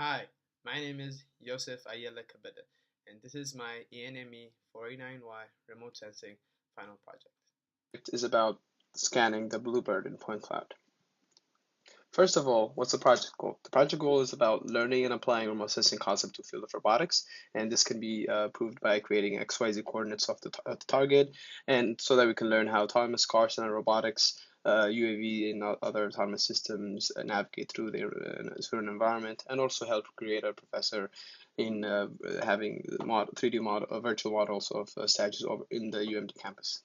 Hi, my name is Yosef Ayala Kabeda, and this is my ENME489Y remote sensing final project. It is about scanning the BlueBird in point cloud. First of all, what's the project goal? The project goal is about learning and applying remote sensing concept to field of robotics, and this can be proved by creating XYZ coordinates of the target, and so that we can learn how autonomous cars and robotics, UAV, and other autonomous systems navigate through their certain environment, and also help create a professor in having 3D model, virtual models of statues in the UMD campus.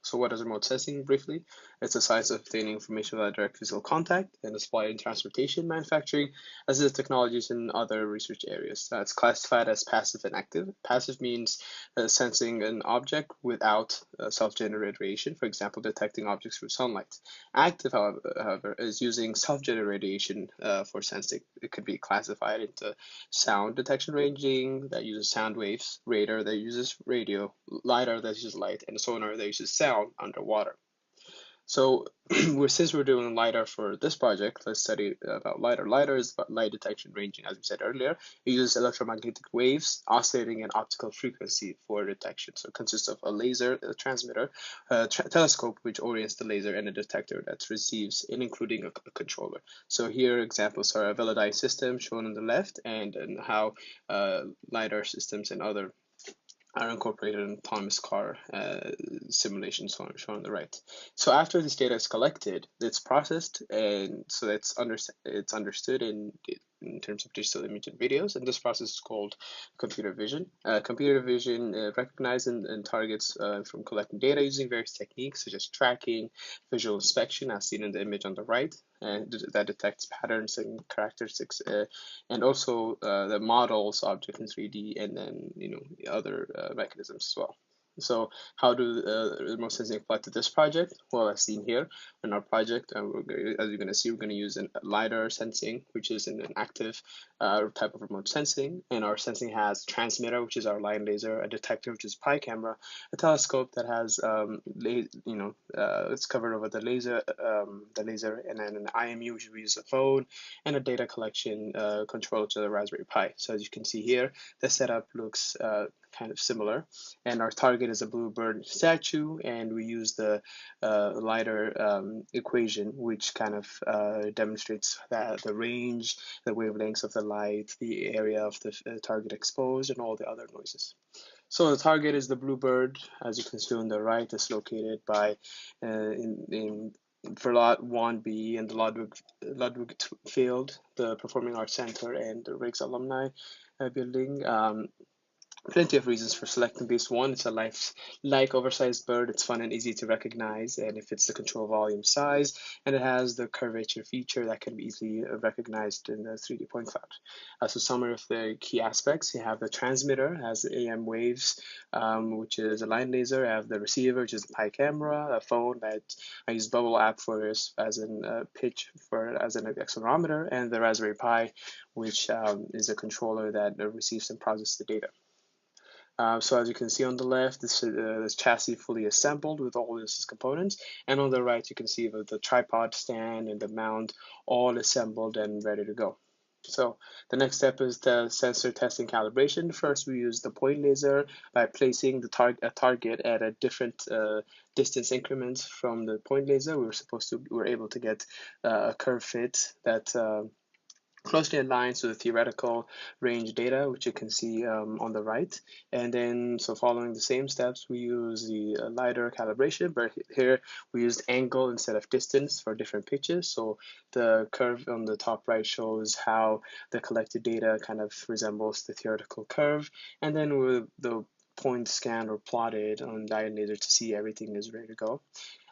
So what is remote sensing briefly? It's a science of obtaining information without direct physical contact and is applied in transportation, manufacturing, as is technologies in other research areas. It's classified as passive and active. Passive means sensing an object without self-generated radiation, for example, detecting objects through sunlight. Active, however, is using self-generated radiation for sensing. It could be classified into sound detection ranging that uses sound waves, radar that uses radio, LIDAR that uses light, and sonar that uses sound underwater. So since we're doing LiDAR for this project, let's study about LiDAR. LiDAR is about light detection ranging, as we said earlier. It uses electromagnetic waves oscillating at optical frequency for detection. So it consists of a laser, a transmitter, a telescope which orients the laser, and a detector that receives, and including a controller. So here examples are a Velodyne system shown on the left, and how LiDAR systems and other are incorporated in autonomous car simulations shown on the right. So after this data is collected, it's processed, and so it's understood in terms of digital image and videos, and this process is called computer vision. Computer vision recognizes and targets from collecting data using various techniques such as tracking, visual inspection, as seen in the image on the right, and that detects patterns and characteristics, and also the models object in 3D, and then other mechanisms as well. So how do remote sensing apply to this project? Well, as seen here in our project, as you're going to see, we're going to use a LiDAR sensing, which is an active type of remote sensing. And our sensing has a transmitter, which is our line laser, a detector, which is pi camera, a telescope that has, it's covered over the laser, and then an IMU, which we use a phone, and a data collection controller to the Raspberry Pi. So as you can see here, the setup looks kind of similar, and our target is a BlueBird statue, and we use the LiDAR equation, which kind of demonstrates that the range, the wavelengths of the light, the area of the target exposed, and all the other noises. So the target is the BlueBird, as you can see on the right. It's located by for Lot 1B in the Ludwig Field, the Performing Arts Center, and the Riggs Alumni Building. Plenty of reasons for selecting this one. It's a like oversized bird. It's fun and easy to recognize, and it fits the control volume size, and it has the curvature feature that can be easily recognized in the 3D point cloud. So summary of the key aspects: you have the transmitter, has AM waves, which is a line laser. You have the receiver, which is a pi camera, a phone that I use Bubble app for as an pitch for as an accelerometer, and the Raspberry Pi, which is a controller that receives and processes the data. So as you can see on the left, this chassis fully assembled with all its components, and on the right you can see the tripod stand and the mount all assembled and ready to go. So the next step is the sensor testing calibration. First, we use the point laser by placing the target at a different distance increments from the point laser. We're able to get a curve fit that closely aligns to the theoretical range data, which you can see on the right. And then, so following the same steps, we use the LiDAR calibration, but here we used angle instead of distance for different pitches. So the curve on the top right shows how the collected data kind of resembles the theoretical curve. And then with the point scanned or plotted on diode laser to see everything is ready to go.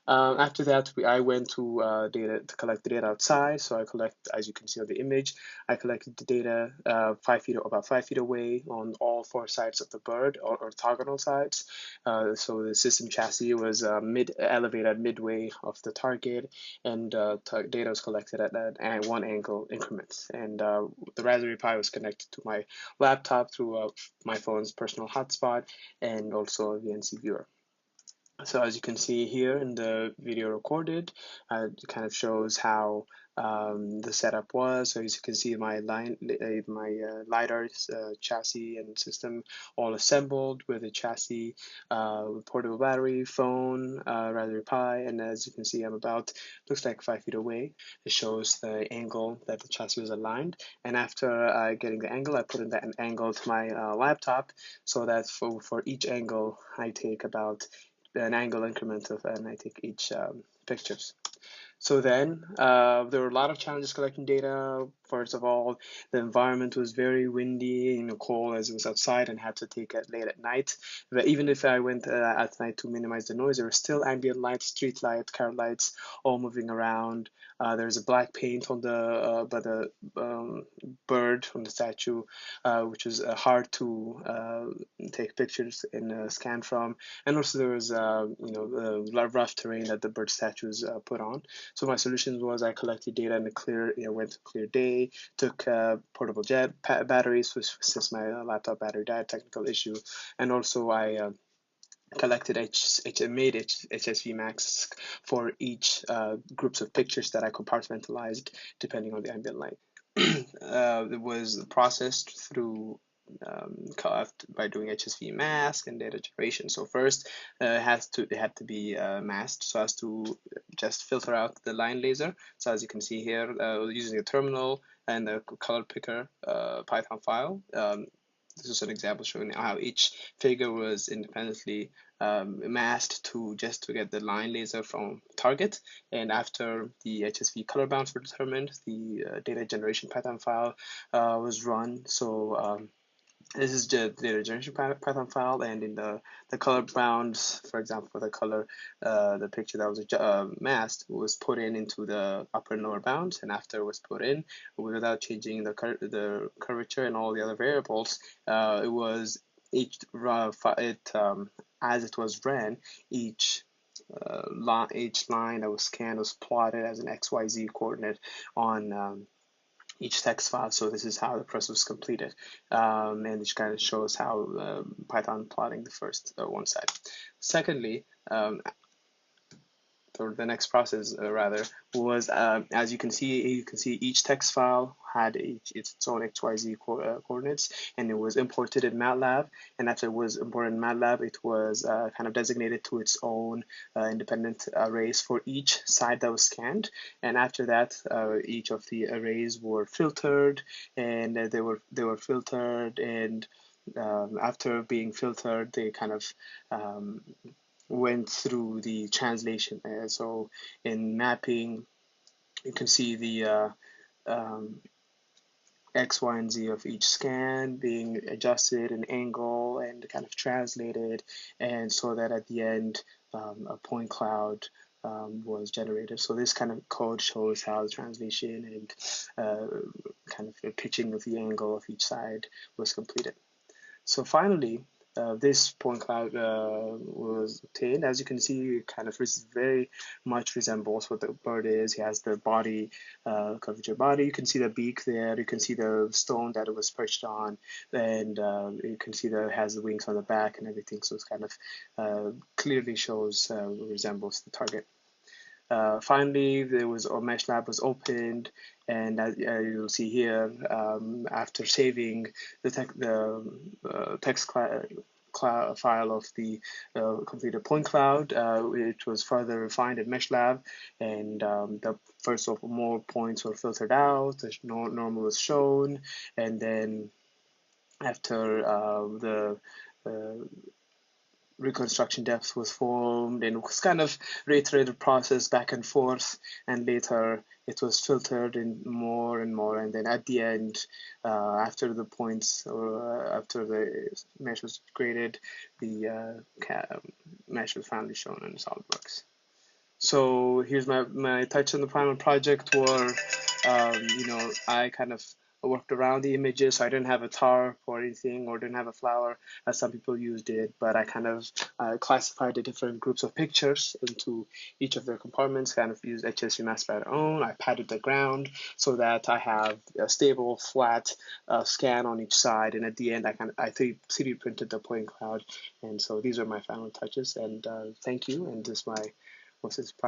After that, I went to collect the data outside. So I collect, as you can see on the image, I collected the data about 5 feet away on all 4 sides of the bird, or orthogonal sides. So the system chassis was elevated midway of the target, and data was collected at 1 angle increments. And the Raspberry Pi was connected to my laptop through my phone's personal hotspot, and also a VNC viewer. So as you can see here in the video recorded, it kind of shows how the setup was. So as you can see, my LIDAR chassis and system all assembled with a chassis, portable battery, phone, Raspberry Pi, and as you can see, looks like 5 feet away. It shows the angle that the chassis was aligned, and after getting the angle, I put in that angle to my laptop, so that for each angle, I take about an angle increment of, and I take each pictures. So then there were a lot of challenges collecting data. First of all, the environment was very windy, cold as it was outside, and had to take it late at night. But even if I went at night to minimize the noise, there was still ambient lights, street lights, car lights, all moving around. There's a black paint on the by the bird on the statue, which was hard to take pictures and scan from. And also there was rough terrain that the bird statues put on. So my solution was I collected data in a clear, went to a clear day, took portable jet batteries, since my laptop battery died, technical issue, and also I collected made HSV masks for each groups of pictures that I compartmentalized depending on the ambient light. It was processed through by doing HSV mask and data generation. So first, it had to be masked so as to just filter out the line laser. So as you can see here, using a terminal and a color picker Python file. This is an example showing how each figure was independently masked to get the line laser from target. And after the HSV color bounds were determined, the data generation Python file was run. So this is the data generation Python file, and in the color bounds, for example, for the color, the picture that was masked was put into the upper and lower bounds, and after it was put in, without changing the curvature and all the other variables, it was as it was ran, each line that was scanned was plotted as an XYZ coordinate on each text file. So this is how the process was completed, and it kind of shows how Python plotting the first one side. Secondly, or the next process rather was as you can see each text file had its own XYZ coordinates, and it was imported in MATLAB, and after it was imported in MATLAB, it was kind of designated to its own independent arrays for each side that was scanned, and after that each of the arrays were filtered, and they were filtered, and after being filtered they kind of went through the translation. So in mapping, you can see the X, Y, and Z of each scan being adjusted in angle and kind of translated, and so that at the end a point cloud was generated. So this kind of code shows how the translation and kind of the pitching of the angle of each side was completed. So finally, this point cloud was obtained. As you can see, it kind of very much resembles what the bird is. He has the body, curvature body. You can see the beak there. You can see the stone that it was perched on, and you can see that it has the wings on the back and everything. So it's kind of clearly shows resembles the target. Finally, mesh lab was opened, and as you'll see here, after saving the text file of the completed point cloud, it was further refined in mesh lab, and the first of more points were filtered out, the normal was shown, and then after the reconstruction depth was formed, and it was kind of reiterated process back and forth, and later it was filtered in more and more, and then at the end, after the points or after the mesh was created, the mesh was finally shown in SolidWorks. So here's my touch on the final project where I kind of worked around the images, so I didn't have a tarp or anything, or didn't have a flower as some people used it, but I kind of classified the different groups of pictures into each of their compartments, kind of used HSV mask by their own. I padded the ground so that I have a stable, flat scan on each side, and at the end I 3D printed the point cloud, and so these are my final touches, and thank you, and this is my project.